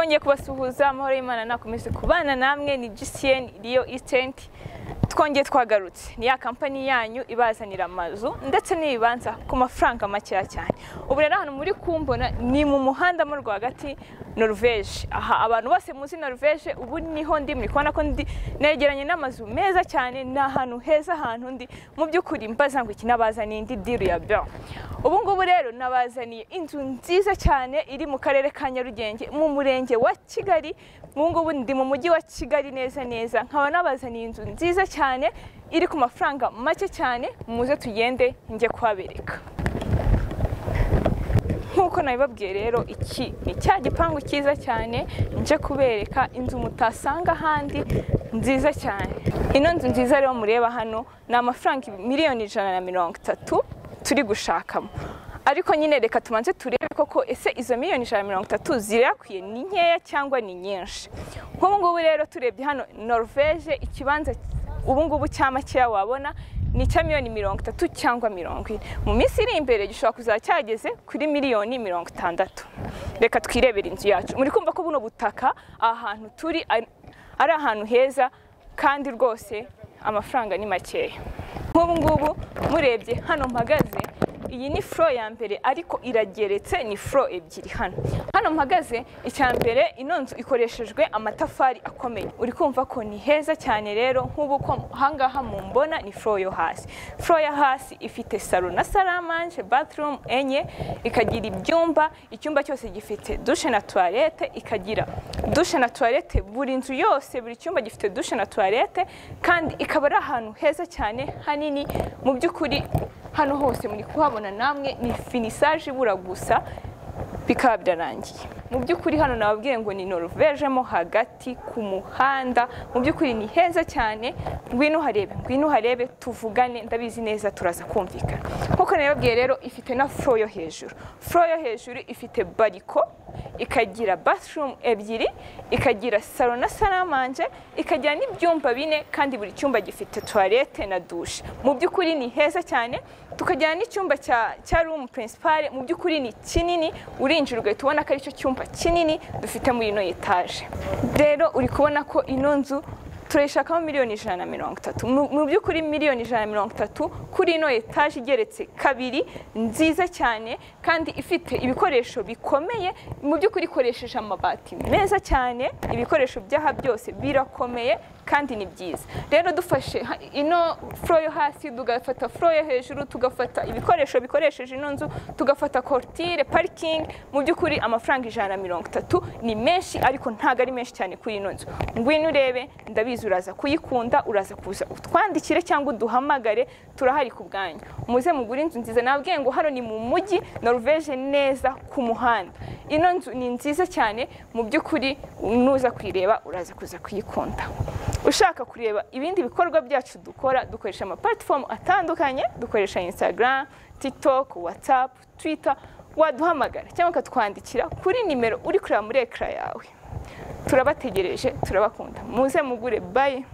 twongeye kubasuhuza amahoro y'Imana nakomeze kubana namwe ni GCN Rio Estate twongeye twagarutse ni ya kampani yanyu ibazanira amazu ndetse n'ibibanza ku mafaranga make cyane ubu rero hano muri kumbona ni mu muhanda mu rwagati Norvège aha abantu bose muzi Norvège ubu niho ndi muri kubona ko ndi negeranye n'amazu meza cyane na hano heza hantu ndi mu byukuri mbaza ngo iki nabazaniye indi deal ya bien ubu ngubu rero nabazaniye inzu nziza cyane iri mu karere ka Nyarugenge mu murenge wa Kigali ubu ngubu ndi mu mujyi wa Kigali neza nkaba nabazaniye inzu nziza cyane iri ku mafaranga make cyane muze tugende nje kwabereka nkuko nabibabwiye rero iki ni cya gipangu cyiza cyane nje kubereka inzu mutasanga handi nziza cyane ino nzu nziza rero mureba hano na amafaranga miliyoni 130 turi gushakamo ariko nyine reka tumanze turebe koko ese izo miliyoni 130 zirakwiye ni nkeya cyangwa ni nyinshi nk'ubu ngubu rero turebye hano Norvège ikibanza ubu ngubu cyamakeya wabona ni cya miliyoni 30 cyangwa 40 mu minsi iri imbere gishobora kuzacyageze kuri miliyoni 60 reka twirebera inzu yacu muri kumva ko buno butaka ahantu turi ari ahantu heza kandi rwose amafaranga ni makeya nk'ubu ngubu murebye hano mpagaze iyi ni floor ya mbere ariko irageretse ni floor ebyiri hano mpagaze icya mbere ino nzu ikoreshejwe amatafari akomeye uri kumva ko ni heza cyane rero nk'ubu ko hangaha mumbona ni floor yo hasi floor ya hasi ifite salon na salle à manger bathroom enye ikagira icyumba cyose gifite douche na toilette ikagira douche na toilette buri nzu yose buri cyumba gifite douche na toilette kandi ikaba ari ahantu heza cyane hanini mu byukuri hano hose muri kuhabona namwe ni finissage ibura gusa bikaba byarangiye mu byukuri hano nababwiye ngo ni Norvège mo hagati ku muhanda mu byukuri ni heza cyane ngwino harebe tuvugane ndabizi neza turaza kumvikana nkuko nababwiye rero ifite na floor yo hejuru ifite bariko ikagira bathroom ebyiri ikagira salon na salle à manger ikagira n'ibyumba 4 kandi buri cyumba gifite toilette na douche mu byukuri ni heza cyane tukajyana n'icyumba cya room principal mu byukuri ni kinini urinjira ugahita ubona ko ari cyo cyumba kinini dufite muri ino etage rero uri kubona ko ino nzu turayishakamo miliyoni 130 mu byukuri miliyoni 130 kuri ino etage igeretse kabiri nziza cyane kandi ifite ibikoresho bikomeye mu byukuri ikoresheje amabati meza cyane ibikoresho byaha byose birakomeye kandi ni byiza rero dufashe ino floor yo hasi tugafata floor yo hejuru tugafata ibikoresho bikoresheje ino nzu tugafata clôture parking mu byukuri amafaranga 130 ni menshi ariko ntago ari menshi cyane kuri ino nzu ngwino urebe ndabizi uraza kuyikunda uraza kuza utwandikire cyangwa uduhamagare turahari ku bwanyu muze mugura inzu nziza nabwiye ngo hano ni mu mujyi Norvège neza ku muhanda ino nzu ni nziza cyane mu byukuri nuza kwireba uraza kuza kuyikunda ushaka kureba ibindi bikorwa byacu dukoresha ama platform atandukanye dukoresha Instagram TikTok WhatsApp Twitter waduhamagara cyangwa ukatwandikira kuri nimero uri kureba muri ekra yawe turabategereje turabakunda muze mugure bye